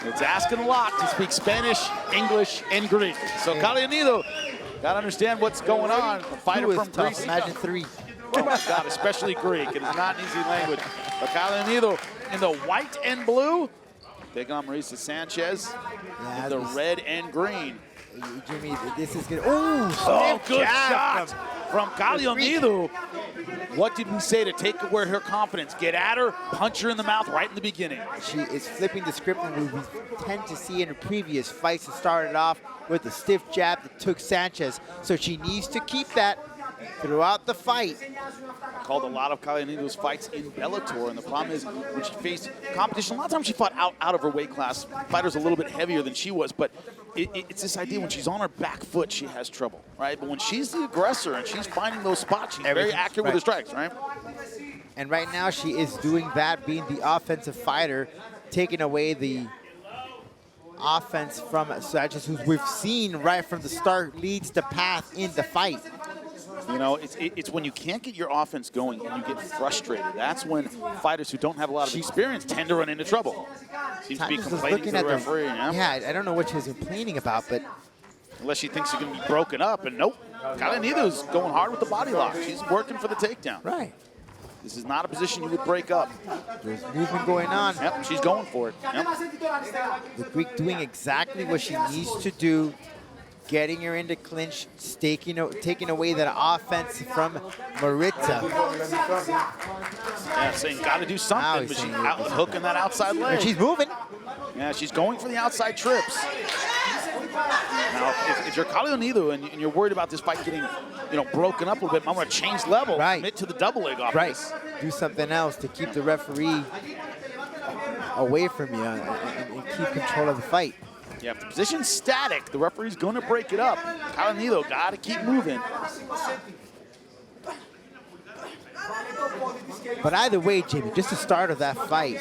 It's asking a lot to speak Spanish, English, and Greek. So Kallionidou, gotta understand what's going on. The fighter from Greece. Imagine 3. Oh my God, especially Greek. It is not an easy language. But Kallionidou in the white and blue, taking on Maritza Sanchez in the red and green. Jimmy, this is good. Ooh, oh, good shot from Kallionidou. What did we say to take away her confidence? Get at her, punch her in the mouth right in the beginning. She is flipping the script, and we tend to see in her previous fights that started off with a stiff jab that took Sanchez. So she needs to keep that throughout the fight. I called a lot of Kallionidou's fights in Bellator, and the problem is when she faced competition, a lot of times she fought out of her weight class. Fighters a little bit heavier than she was, but it's this idea when she's on her back foot, she has trouble, right? But when she's the aggressor and she's finding those spots, she's very accurate with her strikes, right? And right now she is doing that, being the offensive fighter, taking away the offense from Sanchez, who we've seen right from the start leads the path in the fight. You know, it's when you can't get your offense going and you get frustrated. That's when fighters who don't have a lot of experience tend to run into trouble. Seems to be complaining to the referee. Yeah, I don't know what she's complaining about, but... Unless she thinks she's going to be broken up, and nope. Kallionidou's going hard with the body lock. She's working for the takedown. Right. This is not a position you would break up. There's movement going on. Yep, she's going for it. Yep. The Greek doing exactly what she needs to do, getting her into clinch, taking away that offense from Maritza. Yeah, saying got to do something, but she's hooking that outside leg. And she's moving. Yeah, she's going for the outside trips. Now, if you're Kallionidou and you're worried about this fight getting, broken up a little bit, I'm going to change level, commit to the double leg off this. Do something else to keep the referee away from you and keep control of the fight. Yeah, if the position's static, the referee's going to break it up. Kallionidou got to keep moving. But either way, Jamie, just the start of that fight,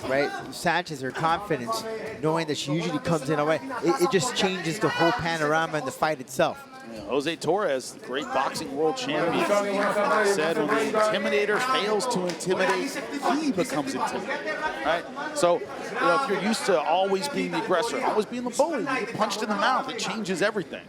right? Sanchez, her confidence, knowing that she usually comes in away, it just changes the whole panorama in the fight itself. Yeah, Jose Torres, the great boxing world champion, said when the intimidator fails to intimidate, he becomes intimidated, right? So, if you're used to always being the aggressor, always being the bully, you get punched in the mouth, it changes everything.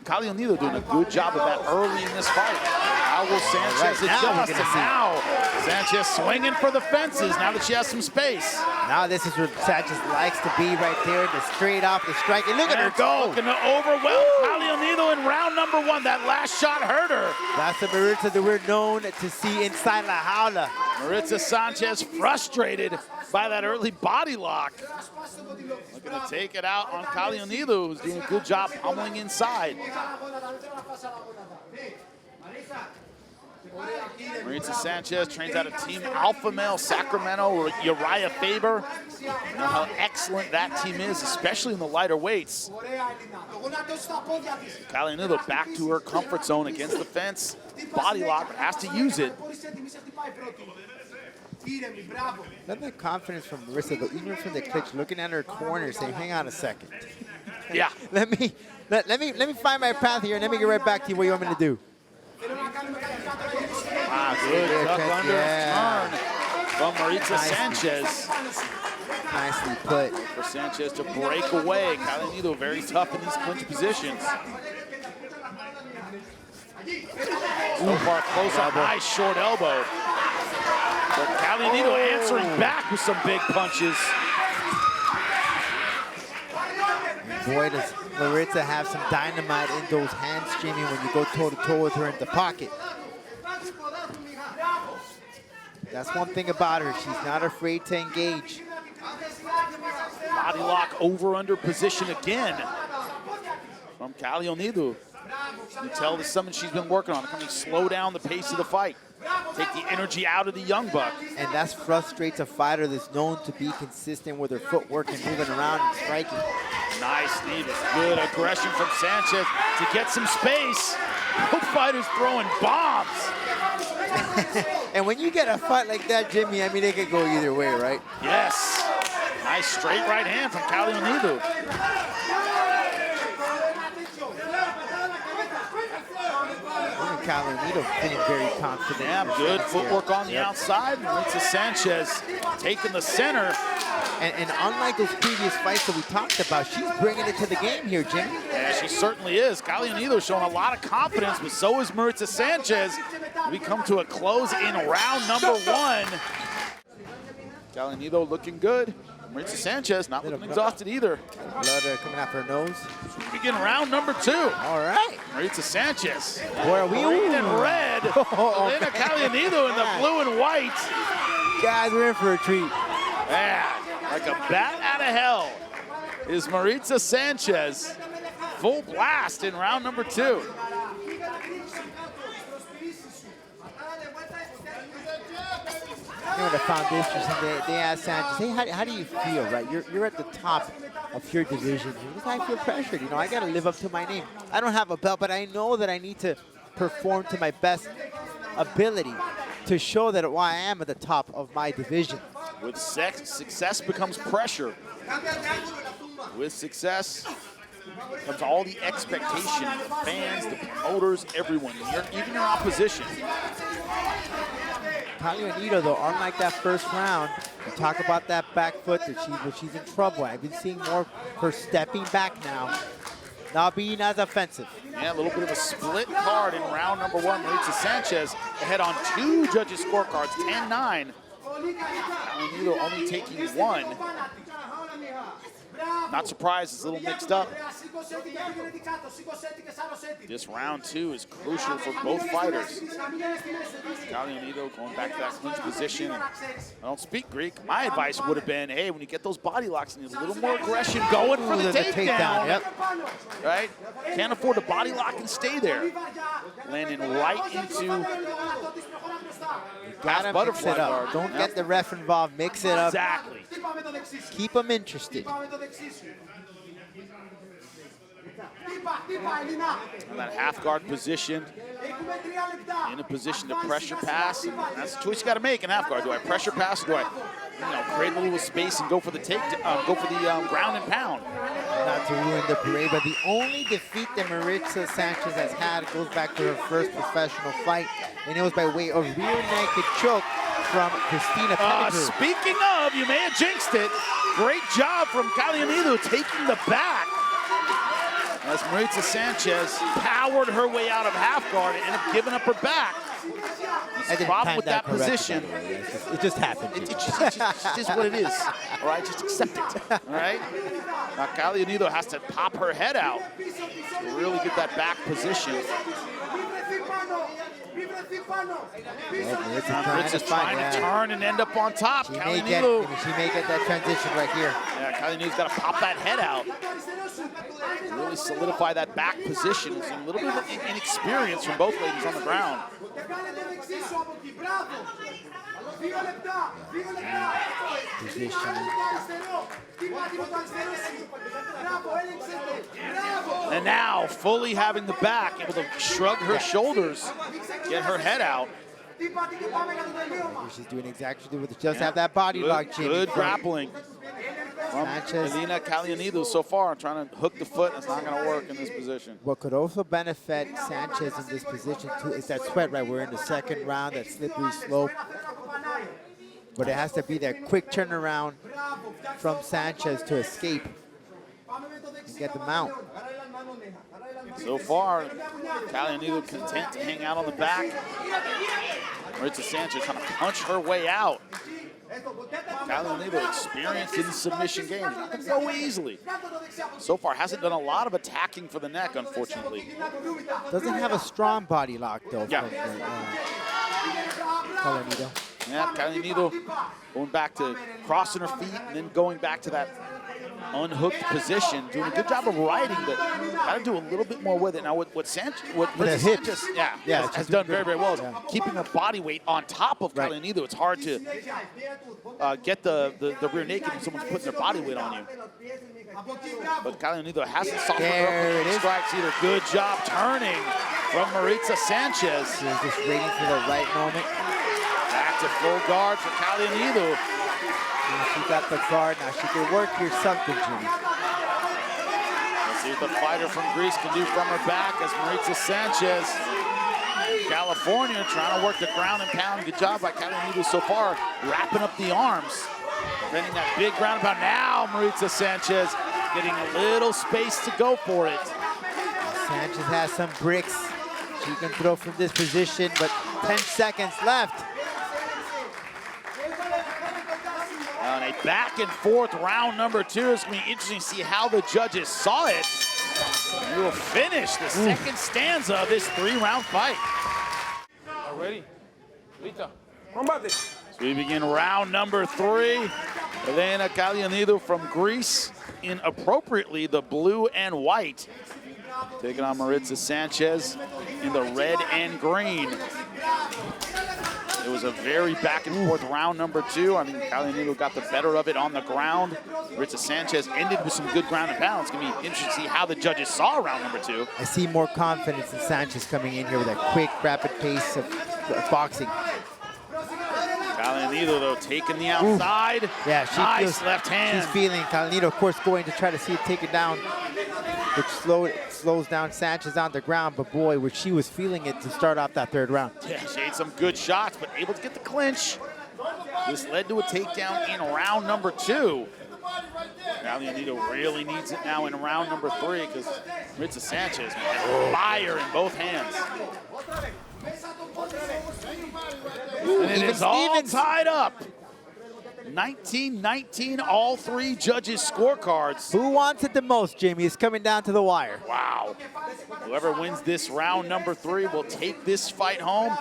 Kallionidou doing a good job of that early in this fight. How will Sanchez adjust? And now Sanchez swinging for the fences now that she has some space. Now this is where Sanchez likes to be right there, the straight off the strike. And look at her go. Looking to overwhelm Kallionidou in round number 1. That last shot hurt her. That's the Maritza that we're known to see inside La Jaula. Maritza Sanchez frustrated by that early body lock. Looking to take it out on Kallionidou, who's doing a good job pummeling inside. Maritza Sanchez trains out of Team Alpha Male Sacramento, Uriah Faber. You know how excellent that team is, especially in the lighter weights. Kallionidou back to her comfort zone against the fence. Body lock, but has to use it. Not that confidence from Maritza, though, even from the clinch, looking at her corner, saying, "Hang on a second. Yeah. Let me find my path here, and let me get right back to you. What you want me to do?" Wow, good duck under turn from Maritza Sanchez. Nicely put. For Sanchez to break away. Kallionidou very tough in these clinch positions. So far close up, nice short elbow. But Kallionidou answering back with some big punches. Boy, does Maritza have some dynamite in those hands, Jimmy, when you go toe-to-toe with her in the pocket. That's one thing about her. She's not afraid to engage. Body lock over-under position again from Kallionidou. You tell this is something she's been working on, coming slow down the pace of the fight. Take the energy out of the young buck. And that frustrates a fighter that's known to be consistent with her footwork and moving around and striking. Nice knee, good aggression from Sanchez to get some space. Both fighters throwing bombs. And when you get a fight like that, Jimmy, I mean, it could go either way, right? Yes. Nice straight right hand from Kallionidou. Kallionidou feeling very confident. Yeah, good footwork on the outside. Maritza Sanchez taking the center. And unlike those previous fights that we talked about, she's bringing it to the game here, Jimmy. Yeah, she certainly is. Kallionidou showing a lot of confidence, but so is Maritza Sanchez. We come to a close in round number 1. Kallionidou looking good. Maritza Sanchez not looking exhausted either. Blood coming out her nose. Begin round number 2. All right. Maritza Sanchez. Boy, are we green and red. Elina Kallionidou in the blue and white. Guys, we're in for a treat. Man, like a bat out of hell is Maritza Sanchez. Full blast in round number 2. You know, the foundation, they asked Sanchez, hey, how do you feel, right? You're at the top of your division. I feel pressured, you know, I got to live up to my name. I don't have a belt, but I know that I need to perform to my best ability to show that I am at the top of my division. With success becomes pressure. With success comes all the expectation, the fans, the promoters, everyone, even your opposition. Kallionidou, though, unlike that first round, we talk about that back foot that she's in trouble. I've been seeing more her stepping back now, not being as offensive. Yeah, a little bit of a split card in round number 1. Maritza Sanchez ahead on 2 judges' scorecards, 10-9. Kallionidou only taking 1. Not surprised, it's a little mixed up. This round 2 is crucial for both fighters. Kallionidou going back to that clinch position. I don't speak Greek. My advice would have been, hey, when you get those body locks, and there's a little more aggression going for the takedown. Yep. Right? Can't afford to body lock and stay there. Landing right into half butterfly guard. Don't get the ref involved. Mix it up. Exactly. Keep them interested. In that half guard position, in a position to pressure pass. And that's the choice you got to make in half guard. Do I pressure pass, or do I, create a little space and go for the ground and pound? Not to ruin the parade, but the only defeat that Maritza Sanchez has had goes back to her first professional fight, and it was by way of rear naked choke from Christina Pettigrew. Speaking of, you may have jinxed it. Great job from Kallionidou taking the back. As Maritza Sanchez powered her way out of half guard and ended up giving up her back. The problem with that position. It just happened. It's just what it is. All right, just accept it. All right. Now Kallionidou has to pop her head out to really get that back position. Maritza's trying to turn and end up on top. She may get that transition right here. Yeah, Kallionidou's got to pop that head out. Really solidify that back position. It's a little bit of inexperience from both ladies on the ground. And now, fully having the back, able to shrug her shoulders, get her head out. She's doing exactly what just have that body lock, Jimmy. Good grappling from Sanchez. Elina Kallionidou so far, trying to hook the foot. It's not going to work in this position. What could also benefit Sanchez in this position too is that sweat, right? We're in the second round, that slippery slope. But it has to be that quick turnaround from Sanchez to escape and get the mount. So far, Kallionidou content to hang out on the back. Maritza Sanchez trying to punch her way out. Kallionidou experienced in the submission game. Doesn't go easily. So far, hasn't done a lot of attacking for the neck, unfortunately. Doesn't have a strong body lock, though. Yeah. Kallionidou. Yeah, Kallionidou going back to crossing her feet and then going back to that unhooked position, doing a good job of riding, but got to do a little bit more with it. Now, what Sanchez has done very, very well is keeping her body weight on top of Kallionidou. It's hard to get the rear naked when someone's putting their body weight on you. But Kallionidou hasn't softened her up with strikes either. Good job turning from Maritza Sanchez. She's just waiting for the right moment. Back to full guard for Kallionidou. She got the guard now. She can work here something, Jimmy. Let's see what the fighter from Greece can do from her back as Maritza Sanchez, California, trying to work the ground and pound. Good job by Kallionidou so far, wrapping up the arms. defending that big ground and pound. Now Maritza Sanchez getting a little space to go for it. Sanchez has some bricks she can throw from this position, but 10 seconds left. And a back and forth round number 2. It's going to be interesting to see how the judges saw it. We will finish the second stanza of this 3-round fight. Ready? Lita. Combate. So we begin round number 3. Elina Kallionidou from Greece in appropriately the blue and white. Taking on Maritza Sanchez in the red and green. It was a very back and forth round number 2. I mean, Kallionidou got the better of it on the ground. Maritza Sanchez ended with some good ground and pound. It's going to be interesting to see how the judges saw round number 2. I see more confidence in Sanchez coming in here with a quick, rapid pace of boxing. Kallionidou, though, taking the outside. Yeah, she nice feels, left hand. She's feeling Kallionidou, of course, going to try to see it take it down, which slows down Sanchez on the ground. But boy, she was feeling it to start off that 3rd round. Yeah, she had some good shots, but able to get the clinch. This led to a takedown in round number 2. Kallionidou really needs it now in round number 3 because Maritza Sanchez has fire in both hands. And it is all tied up. 19-19, all 3 judges' scorecards. Who wants it the most, Jamie? It's coming down to the wire. Wow. Whoever wins this round number 3 will take this fight home.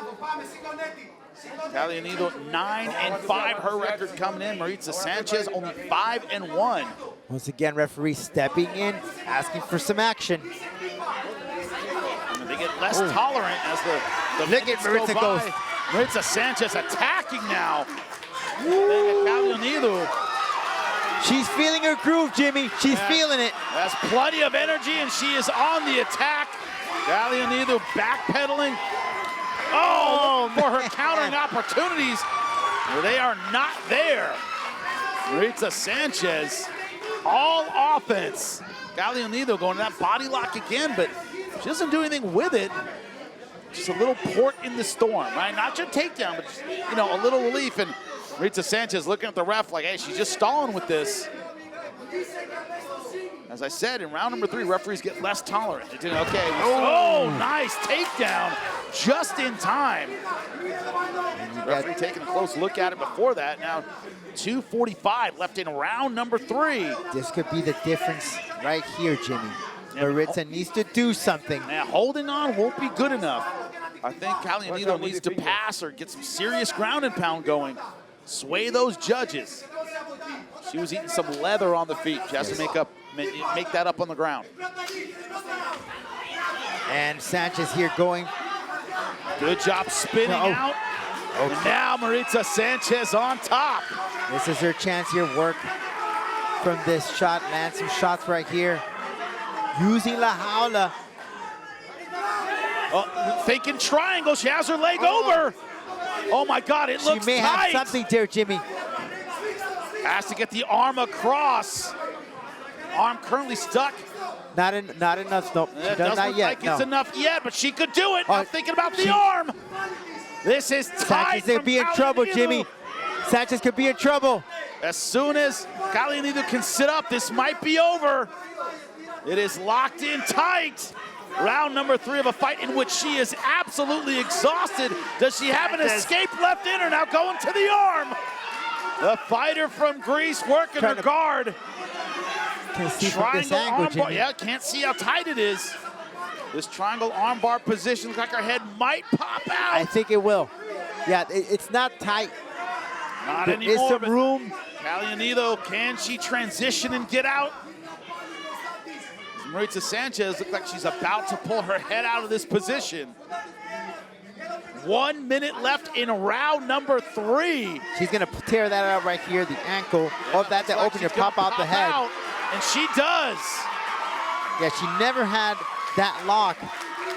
Kallionidou 9-5, her record coming in. Maritza Sanchez only 5-1. Once again, referee stepping in, asking for some action. And they get less tolerant as the Look at Maritza goes. Maritza Sanchez attacking now. Kallionidou. She's feeling her groove, Jimmy. She's feeling it. Has plenty of energy, and she is on the attack. Kallionidou backpedaling. Oh, for her countering opportunities. Well, they are not there. Maritza Sanchez, all offense. Kallionidou going to that body lock again, but she doesn't do anything with it. Just a little port in the storm, right? Not your takedown, but just, you know, a little relief. And Maritza Sanchez looking at the ref like, hey, she's just stalling with this. As I said, in round number 3, referees get less tolerant. They did okay. Oh, nice takedown just in time. Referee taking a close look at it before that. Now, 2:45 left in round number 3. This could be the difference right here, Jimmy. Maritza needs to do something. Now, holding on won't be good enough. I think Kallionidou needs to pass or get some serious ground and pound going. Sway those judges. She was eating some leather on the feet. She has to make that up on the ground. And Sanchez here going. Good job spinning out. And now Maritza Sanchez on top. This is her chance here. Work from this shot. Land some shots right here. Using La Jaula. Oh, thinking triangle. She has her leg over. Oh my God, it looks tight. She may have something there, Jimmy. Has to get the arm across. Arm currently stuck. Not enough. Nope. It doesn't not look yet. like it's enough yet, but she could do it. I'm thinking about the she- arm. This is tight. Sanchez could be in trouble, Jimmy. Sanchez could be in trouble. As soon as Kallionidou can sit up, this might be over. It is locked in tight. Round number 3 of a fight in which she is absolutely exhausted. Does she have an escape left in her? Now going to the arm. The fighter from Greece working her guard. Can't see from this Triangle angle, armbar. Jimmy. Yeah, can't see how tight it is. This triangle armbar position looks like her head might pop out. I think it will. Yeah, it's not tight. Not There anymore. is some but room. Kallionidou, can she transition and get out? Maritza Sanchez looks like she's about to pull her head out of this position. 1 minute left in round number 3. She's going to tear that out right here, the ankle. Hope that to open her, pop out the head. And she does. Yeah, she never had that lock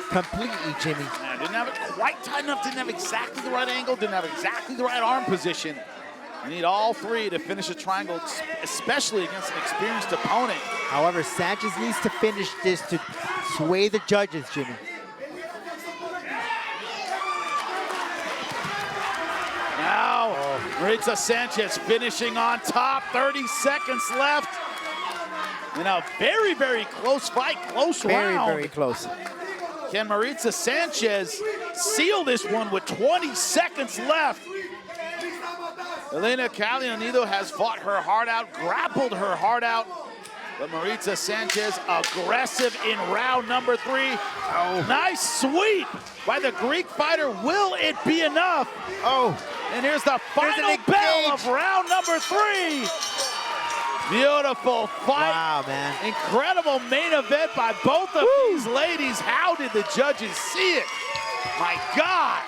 completely, Jimmy. Man, didn't have it quite tight enough, didn't have exactly the right angle, didn't have exactly the right arm position. You need all 3 to finish a triangle, especially against an experienced opponent. However, Sanchez needs to finish this to sway the judges, Jimmy. Now, Maritza Sanchez finishing on top, 30 seconds left. In a very, very close fight, close round. Very close. Can Maritza Sanchez seal this one with 20 seconds left? Elina Kallionidou has fought her heart out, grappled her heart out. But Maritza Sanchez aggressive in round number 3. Oh. Nice sweep by the Greek fighter. Will it be enough? Oh. And here's the final bell of round number 3. Beautiful fight. Wow, man. Incredible main event by both of these ladies. How did the judges see it? My God.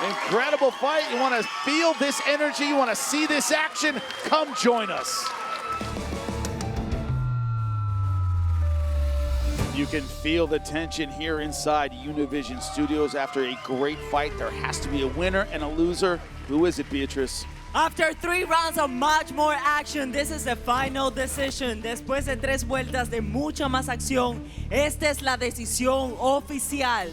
Incredible fight. You want to feel this energy? You want to see this action? Come join us. You can feel the tension here inside Univision Studios after a great fight. There has to be a winner and a loser. Who is it, Beatrice? After 3 rounds of much more action, this is the final decision. Después de 3 vueltas de mucha más acción, esta es la decisión oficial.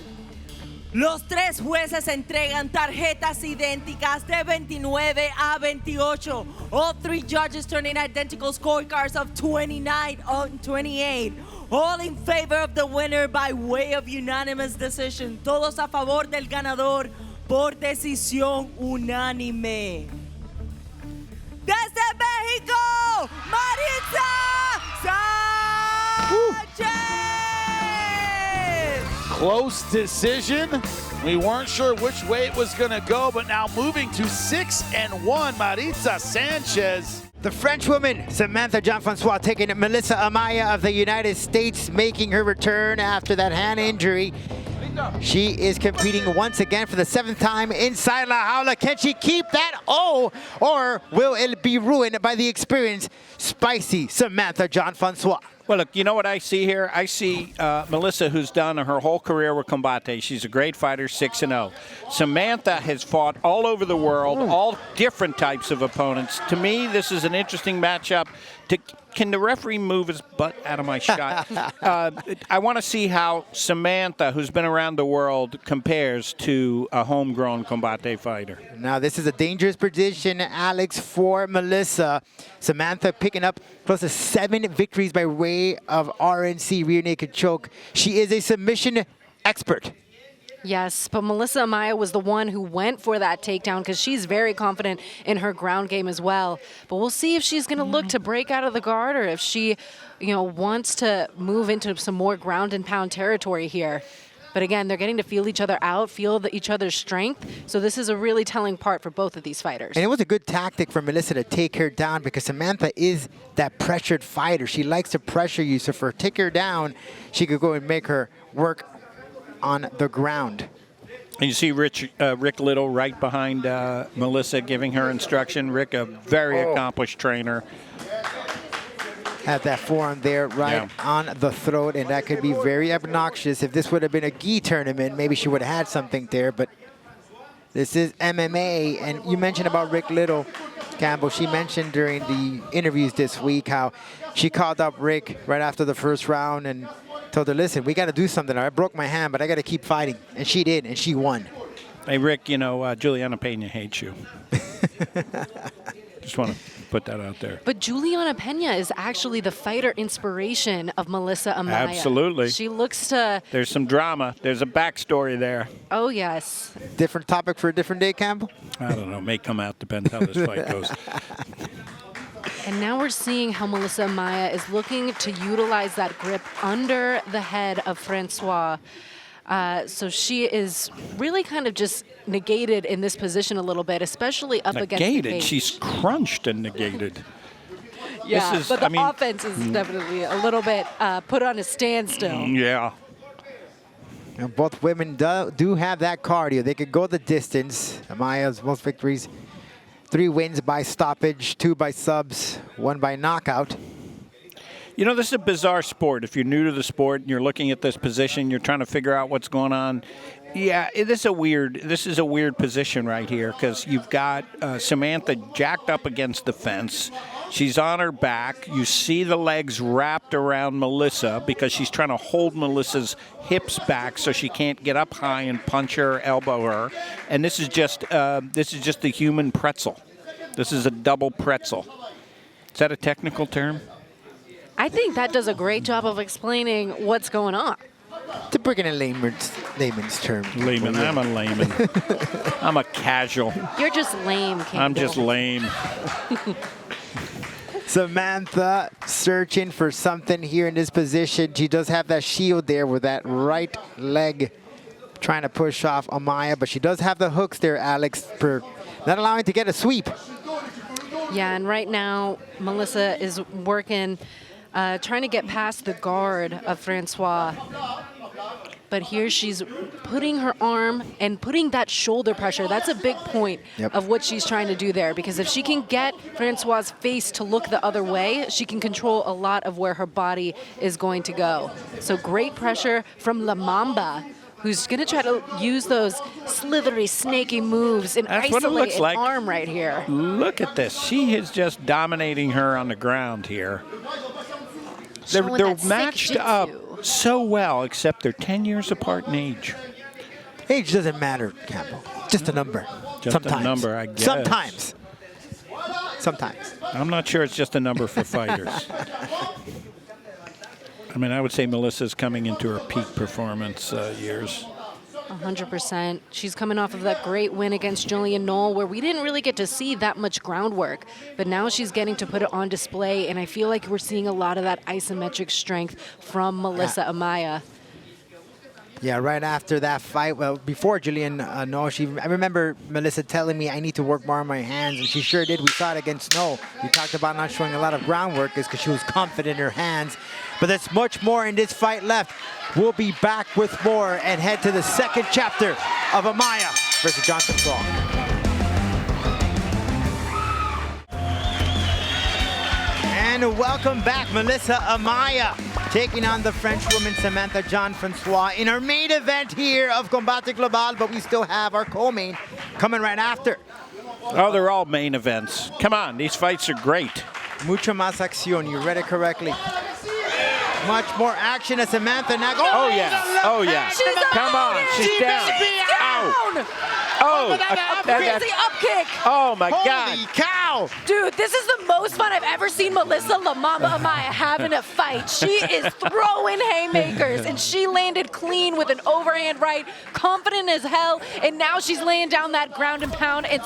Los 3 jueces entregan tarjetas idénticas de 29 a 28. All 3 judges turning identical scorecards of 29 on 28. All in favor of the winner by way of unanimous decision. Todos a favor del ganador por decisión unánime. Desde México, Maritza Sanchez! Close decision. We weren't sure which way it was going to go, but now moving to 6-1, Maritza Sanchez. The French woman, Samantha Jean-Francois, taking Melissa Amaya of the United States, making her return after that hand injury. She is competing once again for the 7th time inside La Jaula. Can she keep that O, or will it be ruined by the experienced, spicy Samantha Jean-Francois? Well, look, you know what I see here? I see Melissa, who's done her whole career with Combate. She's a great fighter, 6-0. Samantha has fought all over the world, all different types of opponents. To me, this is an interesting matchup. Can the referee move his butt out of my shot? I want to see how Samantha, who's been around the world, compares to a homegrown Combate fighter. Now, this is a dangerous position, Alex, for Melissa. Samantha picking up close to 7 victories by way of RNC, rear naked choke. She is a submission expert. Yes, but Melissa Amaya was the one who went for that takedown because she's very confident in her ground game as well. But we'll see if she's going to look to break out of the guard or if she, wants to move into some more ground and pound territory here. But again, they're getting to feel each other out, feel each other's strength. So this is a really telling part for both of these fighters. And it was a good tactic for Melissa to take her down because Samantha is that pressured fighter. She likes to pressure you. So for her to take her down, she could go and make her work on the ground. And you see Rick Little right behind Melissa giving her instruction. Rick, a very accomplished trainer. Had that forearm there on the throat, and that could be very obnoxious. If this would have been a gi tournament, maybe she would have had something there, but this is MMA. And you mentioned about Rick Little, Campbell. She mentioned during the interviews this week how she called up Rick right after the first round and told her, listen, we got to do something. I broke my hand, but I got to keep fighting. And she did, and she won. Hey, Rick, Juliana Pena hates you. Just want to put that out there. But Juliana Pena is actually the fighter inspiration of Melissa Amaya. Absolutely. She looks to... There's some drama. There's a backstory there. Oh, yes. Different topic for a different day, Campbell? I don't know. May come out. Depends how this fight goes. And now we're seeing how Melissa Amaya is looking to utilize that grip under the head of Francois. So she is really kind of just negated in this position a little bit, especially up against the cage. She's crunched and negated. Yeah, but the offense is definitely a little bit put on a standstill. Yeah. And both women do have that cardio. They could go the distance. Amaya's most victories, 3 wins by stoppage, 2 by subs, 1 by knockout. This is a bizarre sport. If you're new to the sport and you're looking at this position, you're trying to figure out what's going on. Yeah, this is a weird position right here because you've got Samantha jacked up against the fence. She's on her back. You see the legs wrapped around Melissa because she's trying to hold Melissa's hips back so she can't get up high and punch her, elbow her. And this is just the human pretzel. This is a double pretzel. Is that a technical term? I think that does a great job of explaining what's going on. To bring in a layman's term. Layman. I'm a layman. I'm a casual. You're just lame, Campbell. I'm just lame. Samantha searching for something here in this position. She does have that shield there with that right leg trying to push off Amaya, but she does have the hooks there, Alex, for not allowing to get a sweep. Yeah, and right now, Melissa is working, trying to get past the guard of Francois. But here she's putting her arm and putting that shoulder pressure. That's a big point of what she's trying to do there, because if she can get Francois' face to look the other way, she can control a lot of where her body is going to go. So great pressure from La Mamba, who's going to try to use those slithery, snaky moves and isolate an arm right here. Look at this. She is just dominating her on the ground here. They're matched up so well, except they're 10 years apart in age. Age doesn't matter, Campbell. Just a number. Just sometimes. a number, I guess. Sometimes. Sometimes. I'm not sure it's just a number for fighters. I mean, I would say Melissa's coming into her peak performance years. 100%. She's coming off of that great win against Julian Knoll, where we didn't really get to see that much groundwork, but now she's getting to put it on display, and I feel like we're seeing a lot of that isometric strength from Melissa Amaya. Yeah, right after that fight, well, before Julian Knoll, I remember Melissa telling me I need to work more on my hands, and she sure did. We saw it against Knoll. We talked about not showing a lot of groundwork is because she was confident in her hands, but there's much more in this fight left. We'll be back with more and head to the second chapter of Amaya versus Johnson Saul. And welcome back, Melissa Amaya taking on the French woman Samantha Jean-Francois in our main event here of Combate Global, but we still have our co-main coming right after. Oh, they're all main events. Come on, these fights are great. Mucho más acción, you read it correctly. Much more action as Samantha now goes. Oh, yeah. Oh, yeah. Come on, she's down. Ow. Oh, crazy up kick. Oh, my God. Holy cow. Dude, this is the most fun I've ever seen Melissa La Mamba Amaya have in a fight. She is throwing haymakers, and she landed clean with an overhand right, confident as hell, and now she's laying down that ground and pound, and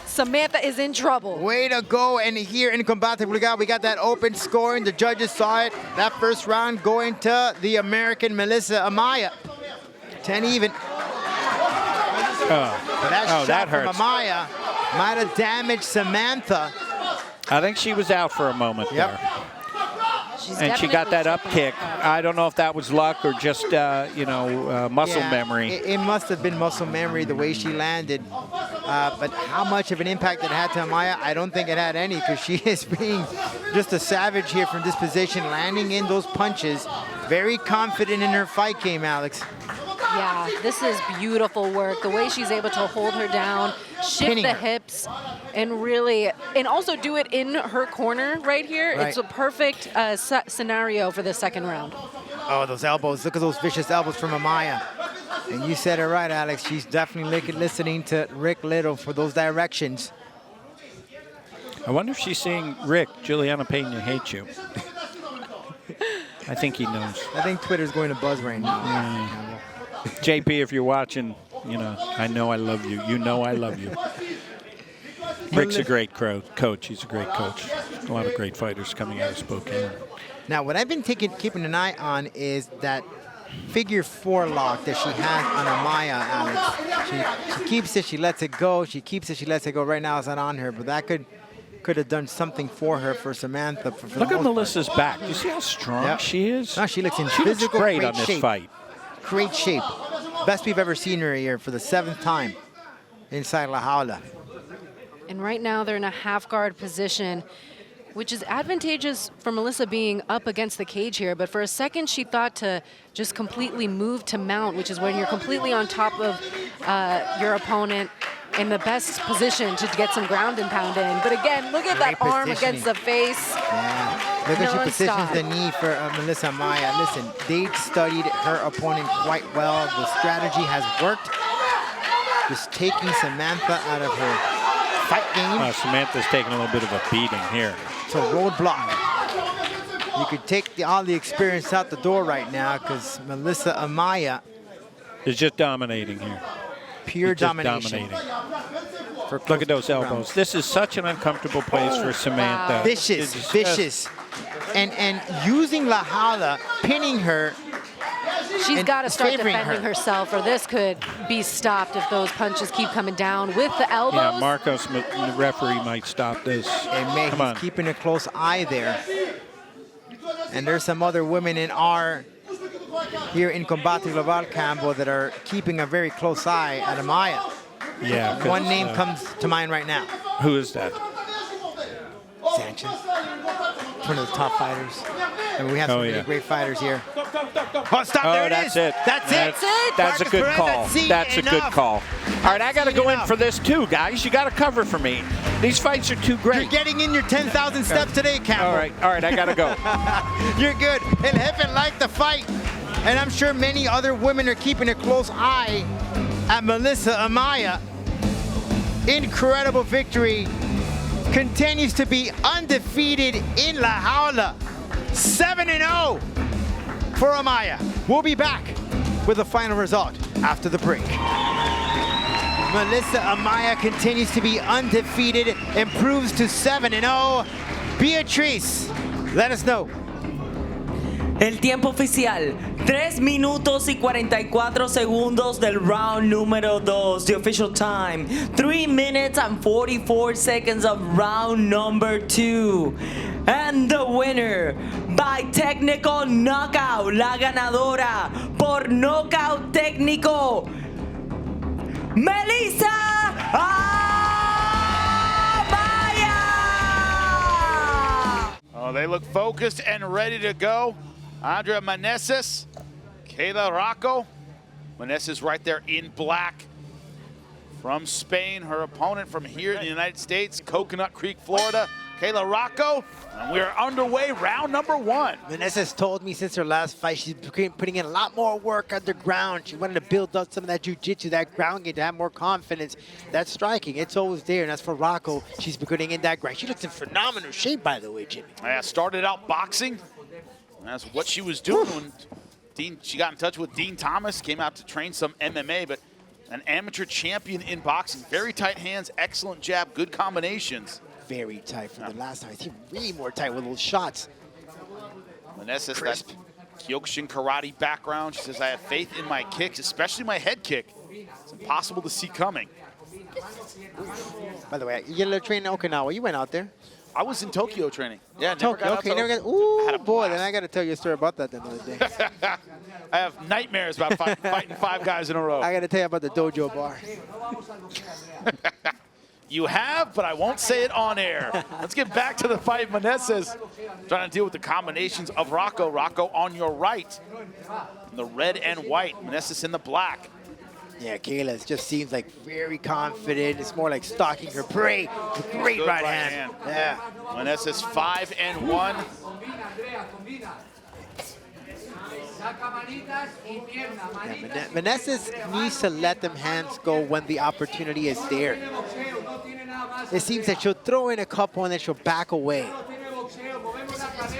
Samantha is in trouble. Way to go, and here in Combate Global, we got that open scoring. The judges saw it. That first round going to the American Melissa Amaya. 10 even. But that shot from Amaya might have damaged Samantha. I think she was out for a moment there. And she got that up kick. I don't know if that was luck or just, muscle memory. It must have been muscle memory the way she landed. But how much of an impact it had to Amaya, I don't think it had any, because she is being just a savage here from this position, landing in those punches. Very confident in her fight game, Alex. Yeah, this is beautiful work. The way she's able to hold her down, shift the hips, and also do it in her corner right here. Right. It's a perfect scenario for the second round. Oh, those elbows. Look at those vicious elbows from Amaya. And you said it right, Alex. She's definitely listening to Rick Little for those directions. I wonder if she's saying, Rick, Juliana Pena hates you. I think he knows. I think Twitter's going to buzz right now. JP, if you're watching, I know I love you. You know I love you. Rick's a great coach. He's a great coach. A lot of great fighters coming out of Spokane. Now, what I've been keeping an eye on is that figure 4 lock that she has on Amaya, Alex. She keeps it, she lets it go. She keeps it, she lets it go. Right now it's not on her, but that could have done something for her, for Samantha. Look at Melissa's back. Do you see how strong she is? No, she looks in physical great great on this shape. fight. Great shape. Best we've ever seen her here for the 7th time inside La Jaula. And right now they're in a half guard position, which is advantageous for Melissa being up against the cage here. But for a second, she thought to just completely move to mount, which is when you're completely on top of your opponent in the best position to get some ground and pound in. But again, look at that arm against the face. Yeah. Look how she positions the knee for Melissa Amaya. Listen, they studied her opponent quite well. The strategy has worked. Just taking Samantha out of her fight game. Samantha's taking a little bit of a beating here. It's a roadblock. You could take all the experience out the door right now because Melissa Amaya is just dominating here. Pure just domination. Look at those elbows. This is such an uncomfortable place for Samantha. Vicious, vicious. And using La Jaula, pinning her. She's got to start defending herself, or this could be stopped if those punches keep coming down with the elbows. Yeah, Marcos, the referee, might stop this. And he's keeping a close eye there. And there's some other women here in Combate Global Campo that are keeping a very close eye at Amaya. Yeah. One name comes to mind right now. Who is that? Sanchez. One of the top fighters. And we have some really great fighters here. Oh, stop, there it is. That's it. That's a good call. That's a good call. All right, I got to go in for this too, guys. You got to cover for me. These fights are too great. You're getting in your 10,000 steps today, Campbell. All right, I got to go. You're good. El Jefe liked the fight. And I'm sure many other women are keeping a close eye at Melissa Amaya. Incredible victory. Continues to be undefeated in La Jaula. 7-0 for Amaya. We'll be back with the final result after the break. Melissa Amaya continues to be undefeated, improves to 7-0. Beatriz, let us know. El tiempo oficial, 3 minutos y 44 segundos del round número 2. The official time, 3 minutes and 44 seconds of round number 2. And the winner, by technical knockout, la ganadora por knockout técnico, Melissa Amaya! Oh, they look focused and ready to go. Andrea Meneses, Kayla Hracho. Meneses right there in black. From Spain, her opponent from here in the United States, Coconut Creek, Florida, Kayla Hracho. And we're underway, round number 1. Meneses told me since her last fight, she's putting in a lot more work underground. She wanted to build up some of that jiu-jitsu, that ground game, to have more confidence. That striking, it's always there. And as for Hracho, she's been putting in that grind. She looks in phenomenal shape, by the way, Jimmy. Yeah, started out boxing. That's what she was doing when she got in touch with Dean Thomas, came out to train some MMA, but an amateur champion in boxing. Very tight hands, excellent jab, good combinations. Very tight from the last time. He's really more tight with those shots. Meneses, that Kyokushin karate background. She says, I have faith in my kicks, especially my head kick. It's impossible to see coming. By the way, you get a little training in Okinawa. You went out there. I was in Tokyo training. Yeah, Tokyo. Okay, never got. Ooh, boy, then I got to tell you a story about that the other day. I have nightmares about fighting 5 guys in a row. I got to tell you about the dojo bar. You have, but I won't say it on air. Let's get back to the fight. Meneses trying to deal with the combinations of Hracho. Hracho on your right, the red and white. Meneses in the black. Yeah, Kayla just seems like very confident. It's more like stalking her prey. Great right hand. Yeah. Meneses 5-1. Yeah, Meneses needs to let them hands go when the opportunity is there. It seems that she'll throw in a couple and then she'll back away.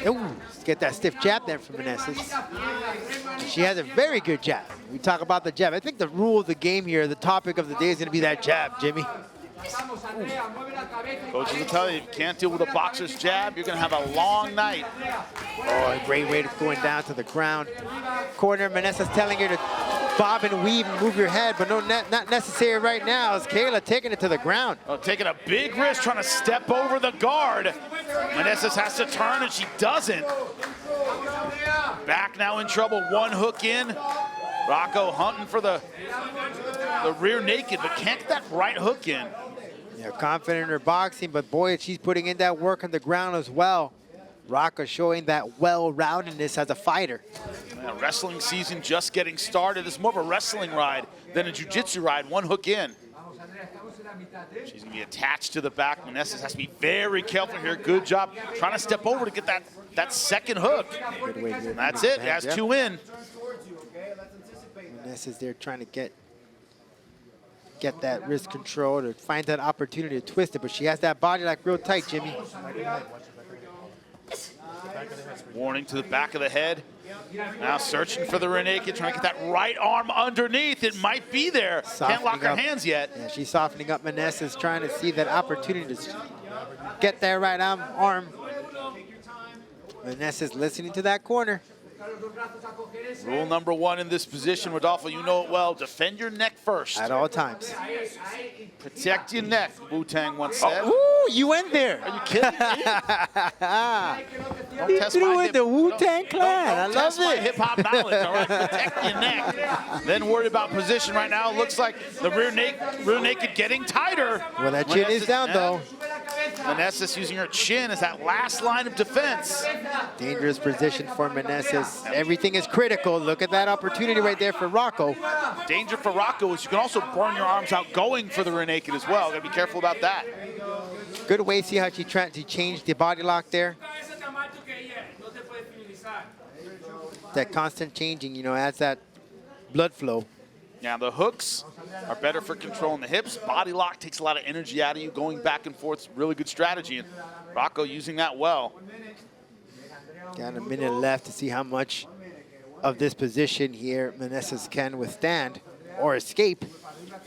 Ooh, get that stiff jab there from Meneses. She has a very good jab. We talk about the jab. I think the rule of the game here, the topic of the day is going to be that jab, Jimmy. Coaches will tell you, if you can't deal with a boxer's jab, you're going to have a long night. Oh, a great way of going down to the ground. Corner, Meneses telling her to bob and weave and move your head, but not necessary right now. As Kayla taking it to the ground. Oh, taking a big risk, trying to step over the guard. Meneses has to turn, and she doesn't. Back now in trouble, 1 hook in. Hracho hunting for the rear naked, but can't get that right hook in. Yeah, confident in her boxing, but boy, she's putting in that work on the ground as well. Hracho showing that well-roundedness as a fighter. Yeah, wrestling season just getting started. It's more of a wrestling ride than a jiu-jitsu ride. 1 hook in. She's going to be attached to the back. Meneses has to be very careful here. Good job trying to step over to get that second hook. And that's it. It has 2 in. Meneses there trying to get get that wrist control, to find that opportunity to twist it. But she has that body like real tight, Jimmy. Warning to the back of the head. Now searching for the rear naked, trying to get that right arm underneath. It might be there. Can't lock her hands yet. Yeah, she's softening up Meneses, trying to see that opportunity to get that right arm. Meneses listening to that corner. Rule number one in this position, Rodolfo, you know it well. Defend your neck first. At all times. Protect your neck, Wu-Tang once said. Oh, ooh, you went there. Are you kidding me? He threw in the Wu-Tang Clan. I love test my it. hip-hop knowledge, all right? Protect your neck. Then worried about position right now. Looks like the rear naked getting tighter. Well, that chin is down, though. Meneses using her chin as that last line of defense. Dangerous position for Meneses. Everything is critical. Look at that opportunity right there for Hracho. Danger for Hracho is you can also burn your arms out going for the rear naked as well. Gotta be careful about that. Good way, see how she tried to change the body lock there? That constant changing, you know, adds that blood flow. Now the hooks are better for controlling the hips. Body lock takes a lot of energy out of you. Going back and forth, really good strategy. And Hracho using that well. Got a minute left to see how much of this position here Meneses can withstand or escape.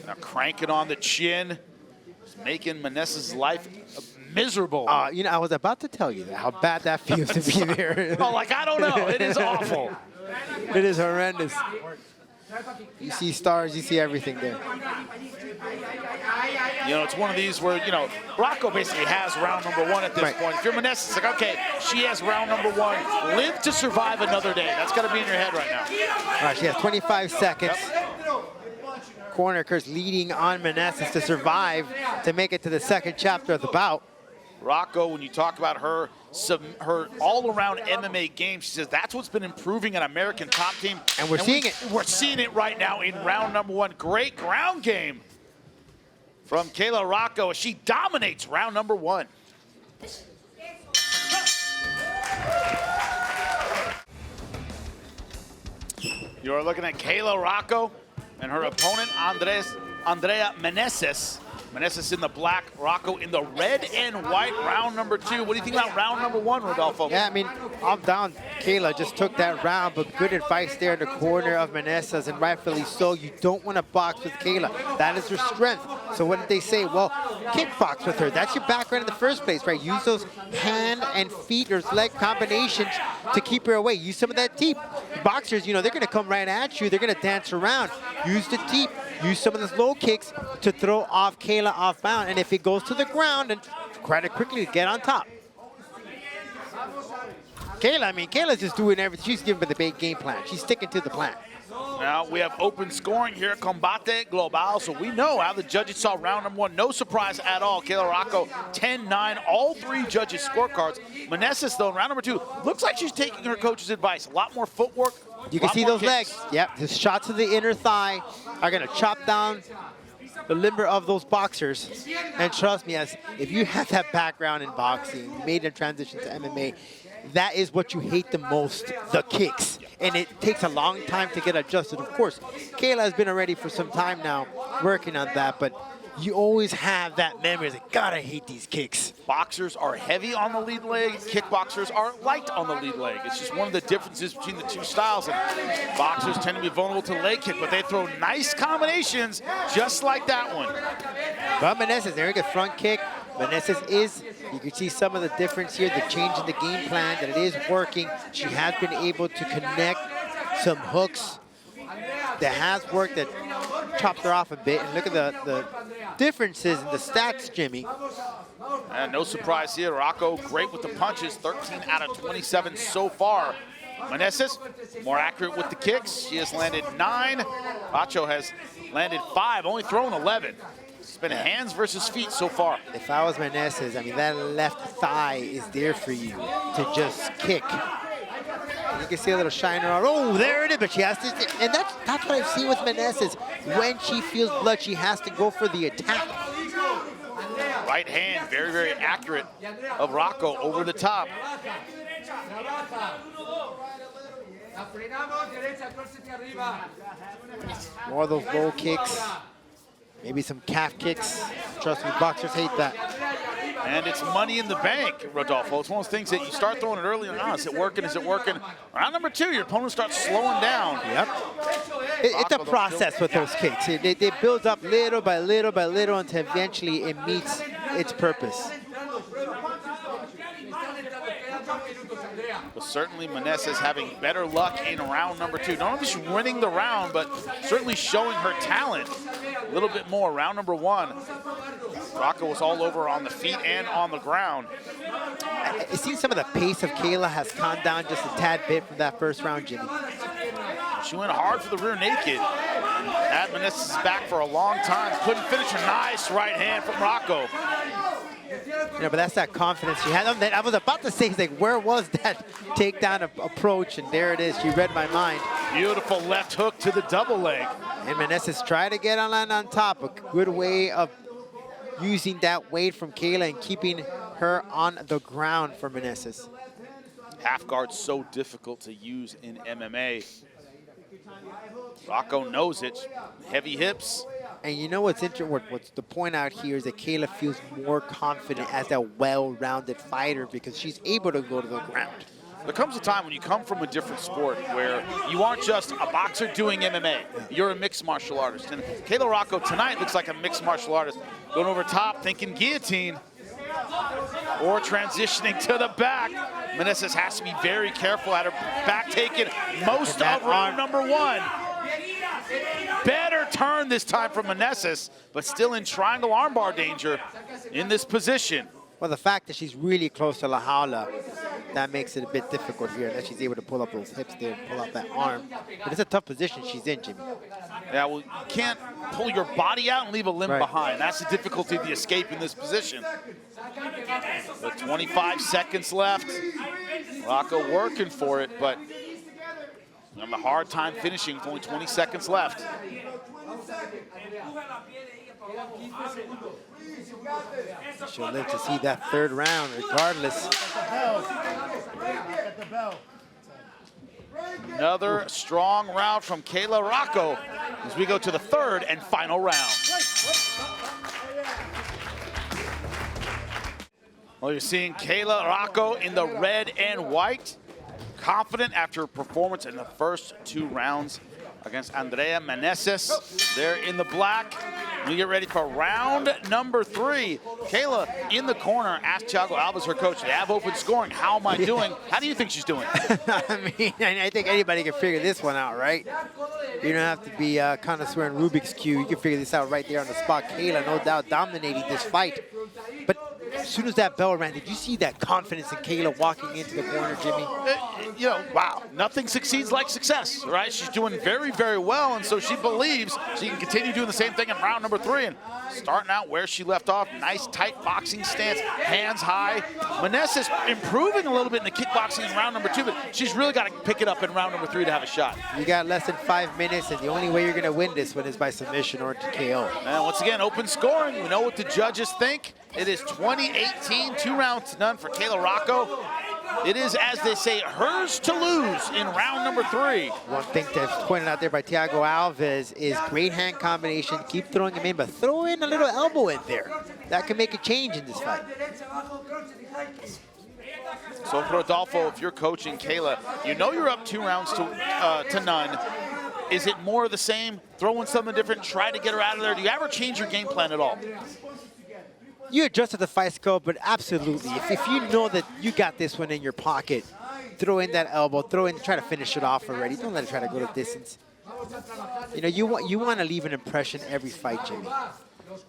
Now cranking on the chin, just making Meneses' life miserable. You know, I was about to tell you that, how bad that feels to be there. Oh, like, I don't know. It is awful. It is horrendous. You see stars, you see everything there. You know, it's one of these where, you know, Hracho basically has round number one at this point. If you're Meneses, it's like, okay, she has round number one. Live to survive another day. That's got to be in your head right now. All right, she has 25 seconds. Corner Curse leading on Meneses to survive to make it to the second chapter of the bout. Hracho, when you talk about her all-around MMA game, she says that's what's been improving an American top team. And we're seeing it. We're seeing it right now in round number one. Great ground game from Kayla Hracho as she dominates round number one. You're looking at Kayla Hracho and her opponent, Andrea Meneses. Meneses in the black, Hracho in the red and white, round number two. What do you think about round number one, Rodolfo? Yeah, I mean, I'm down. Kayla just took that round, but good advice there in the corner of Meneses, and rightfully so. You don't want to box with Kayla. That is her strength. So what did they say? Well, kickbox with her. That's your background in the first place, right? Use those hand and feet or leg combinations to keep her away. Use some of that teep. Boxers, you know, they're going to come right at you. They're going to dance around. Use the teep. Use some of those low kicks to throw off Kayla off bound. And if it goes to the ground, and try to quickly get on top. Kayla, I mean, Kayla's just doing everything. She's giving the big game plan. She's sticking to the plan. Now we have open scoring here at Combate Global, so we know how the judges saw round number one. No surprise at all. Kayla Hracho 10-9, all three judges' scorecards. Meneses, though, in round number two, looks like she's taking her coach's advice. A lot more footwork. You can see those kicks. legs. Yep, the shots of the inner thigh are going to chop down the limber of those boxers. And trust me, if you have that background in boxing, you made a transition to MMA, that is what you hate the most, the kicks. And it takes a long time to get adjusted. Of course, Kayla has been already for some time now working on that, but you always have that memory. It's like, God, I hate these kicks. Boxers are heavy on the lead leg. Kickboxers are light on the lead leg. It's just one of the differences between the two styles. And boxers tend to be vulnerable to leg kick, but they throw nice combinations just like that one. But Meneses, there you go, front kick. Meneses is, you can see some of the difference here, the change in the game plan, that it is working. She has been able to connect some hooks that has worked, that chopped her off a bit. And look at the differences in the stats, Jimmy. And no surprise here, Hracho great with the punches, 13 out of 27 so far. Meneses, more accurate with the kicks. She has landed 9. Hracho has landed 5, only thrown 11. It's been hands versus feet so far. If I was Meneses, I mean, that left thigh is there for you to just kick. You can see a little shiner on. Oh, there it is, but she has to, and that's what I've seen with Meneses. When she feels blood, she has to go for the attack. Right hand, very, very accurate of Hracho over the top. More of those low kicks. Maybe some calf kicks. Trust me, boxers hate that. And it's money in the bank, Rodolfo. It's one of those things that you start throwing it early on. Is it working? Is it working? Round number 2, your opponent starts slowing down. Yep. It's a process with those kicks. They build up little by little by little until eventually it meets its purpose. But certainly Meneses having better luck in round number 2. Not only just winning the round, but certainly showing her talent a little bit more. Round number 1, Hracho was all over on the feet and on the ground. It seems some of the pace of Kayla has calmed down just a tad bit from that first round, Jimmy. She went hard for the rear naked. Had Meneses back for a long time. Couldn't finish her. Nice right hand from Hracho. You know, but that's that confidence she had. I was about to say, like, where was that takedown approach? And there it is. She read my mind. Beautiful left hook to the double leg. And Meneses tried to get on top. A good way of using that weight from Kayla and keeping her on the ground for Meneses. Half guard's so difficult to use in MMA. Hracho knows it. Heavy hips. And you know what's interesting? What's the point out here is that Kayla feels more confident as a well-rounded fighter because she's able to go to the ground. There comes a time when you come from a different sport where you aren't just a boxer doing MMA. You're a mixed martial artist. And Kayla Hracho tonight looks like a mixed martial artist. Going over top, thinking guillotine. Or transitioning to the back. Meneses has to be very careful at her back, taking most of round number 1. Better turn this time from Meneses, but still in triangle armbar danger in this position. Well, the fact that she's really close to La Jaula, that makes it a bit difficult here, that she's able to pull up those hips there and pull up that arm. But it's a tough position she's in, Jimmy. Yeah, well, you can't pull your body out and leave a limb behind. That's the difficulty of the escape in this position. With 25 seconds left, Hracho working for it, but having a hard time finishing with only 20 seconds left. She'll live to see that third round regardless. Another strong round from Kayla Hracho as we go to the third and final round. Well, you're seeing Kayla Hracho in the red and white. Confident after a performance in the first 2 rounds against Andrea Meneses. They're in the black. We get ready for round number 3. Kayla in the corner asked Thiago Alves, her coach, they have open scoring. How am I doing? How do you think she's doing? I mean, I think anybody can figure this one out, right? You don't have to be connoisseur in Rubik's Cube. You can figure this out right there on the spot. Kayla, no doubt, dominating this fight. But as soon as that bell rang, did you see that confidence in Kayla walking into the corner, Jimmy? You know, wow, nothing succeeds like success, right? She's doing very, very well, and so she believes she can continue doing the same thing in round number 3. And starting out where she left off, nice tight boxing stance, hands high. Meneses improving a little bit in the kickboxing in round number 2, but she's really got to pick it up in round number 3 to have a shot. You got less than 5 minutes, and the only way you're going to win this one is by submission or TKO. And once again, open scoring. We know what the judges think. It is 20-18, 2 rounds to none for Kayla Hracho. It is, as they say, hers to lose in round number 3. One thing that's pointed out there by Thiago Alves is great hand combination. Keep throwing him in, but throw in a little elbow in there. That can make a change in this fight. So, Rodolfo, if you're coaching Kayla, you know you're up 2 rounds to none. Is it more of the same? Throw in something different, try to get her out of there? Do you ever change your game plan at all? You adjust to the fight scope, but absolutely. If you know that you got this one in your pocket, throw in that elbow, try to finish it off already. Don't let it try to go the distance. You know, you want to leave an impression every fight, Jimmy.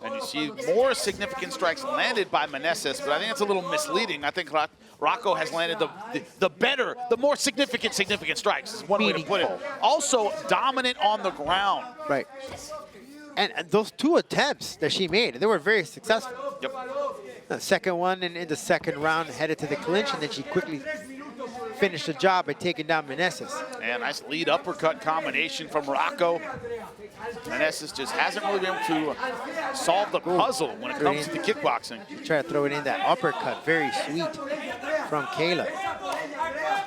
And you see more significant strikes landed by Meneses, but I think it's a little misleading. I think Hracho has landed the more significant strikes, is one way to put it. Also dominant on the ground. Right. And those 2 attempts that she made, they were very successful. Yep. The second one in the second round headed to the clinch, and then she quickly finished the job by taking down Meneses. And nice lead uppercut combination from Hracho. Meneses just hasn't really been able to solve the puzzle when it comes to the kickboxing. Try to throw it in that uppercut, very sweet from Kayla.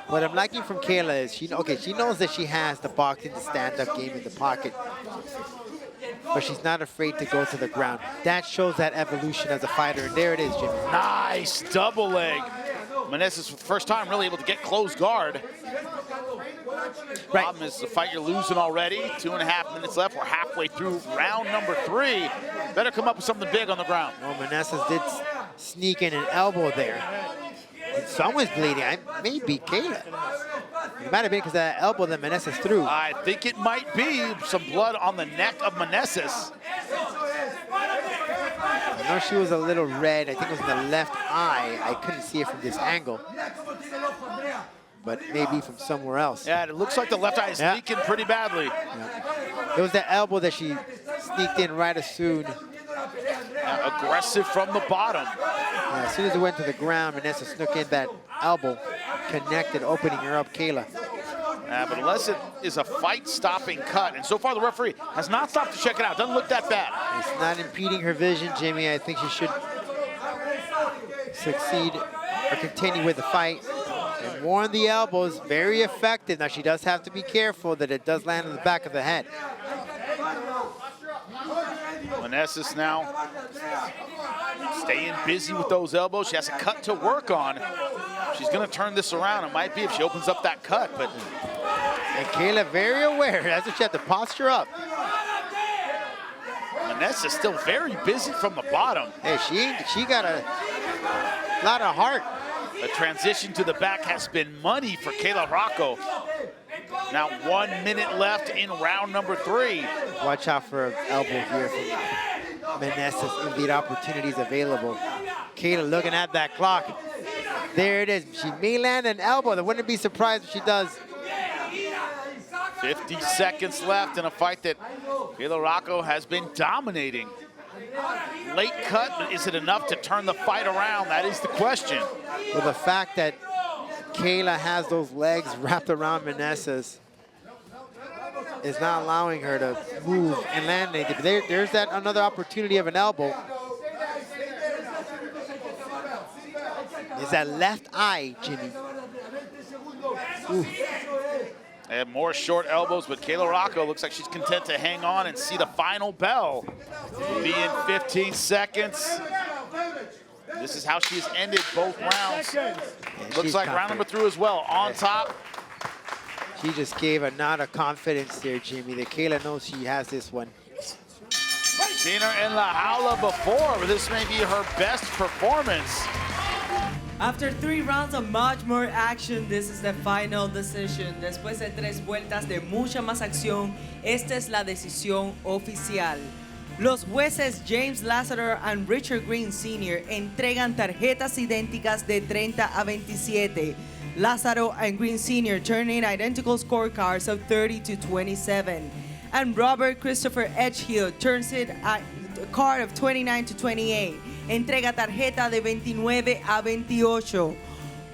What I'm liking from Kayla is she knows that she has the boxing, the stand-up game in the pocket. but she's not afraid to go to the ground. That shows that evolution as a fighter. There it is, Jimmy. Nice double leg. Meneses for the first time really able to get closed guard. Right. Problem is the fight you're losing already. 2.5 minutes left. We're halfway through round number 3. Better come up with something big on the ground. Well, Meneses did sneak in an elbow there. And someone's bleeding. Maybe Kayla. It might have been because of that elbow that Meneses threw. I think it might be some blood on the neck of Meneses. I know she was a little red. I think it was in the left eye. I couldn't see it from this angle. But maybe from somewhere else. Yeah, it looks like the left eye is leaking pretty badly. Yeah. It was the elbow that she sneaked in right as soon. Yeah, aggressive from the bottom. As soon as it went to the ground, Meneses snuck in that elbow, connected, opening her up, Kayla. But unless it is a fight-stopping cut, and so far the referee has not stopped to check it out. Doesn't look that bad. It's not impeding her vision, Jimmy. I think she should succeed or continue with the fight. And warn the elbows, very effective. Now she does have to be careful that it does land on the back of the head. Meneses now staying busy with those elbows. She has a cut to work on. She's going to turn this around. It might be if she opens up that cut, but... And Kayla very aware. That's what she had to posture up. Meneses still very busy from the bottom. Hey, she got a lot of heart. The transition to the back has been money for Kayla Hracho. Now 1 minute left in round number 3. Watch out for an elbow here from Meneses if the opportunities available. Kayla looking at that clock. There it is. She may land an elbow. I wouldn't be surprised if she does. 50 seconds left in a fight that Kayla Hracho has been dominating. Late cut, but is it enough to turn the fight around? That is the question. Well, the fact that Kayla has those legs wrapped around Meneses is not allowing her to move and land anything. There's that another opportunity of an elbow. Is that left eye, Jimmy? Ooh. And more short elbows, but Kayla Hracho looks like she's content to hang on and see the final bell. Be in 15 seconds. This is how she's ended both rounds. Yeah, looks like round number 3 as well. On top. She just gave a nod of confidence there, Jimmy. That Kayla knows she has this one. Seen her in La Jaula before, but this may be her best performance. After 3 rounds of much more action, this is the final decision. Después de 3 vueltas de mucha más acción, esta es la decisión oficial. Los jueces James Lazarus and Richard Green Sr. entregan tarjetas idénticas de 30 a 27. Lazaro and Green Sr. turn in identical scorecards of 30 to 27. And Robert Christopher Edgehill turns in a card of 29 to 28. Entrega tarjeta de 29 a 28.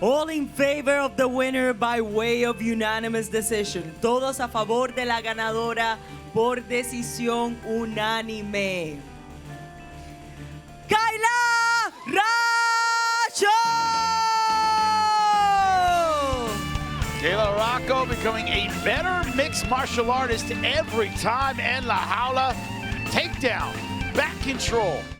All in favor of the winner by way of unanimous decision. Todos a favor de la ganadora por decisión unánime. Kayla Hracho! Kayla Hracho becoming a better mixed martial artist every time in La Jaula. Takedown, back control.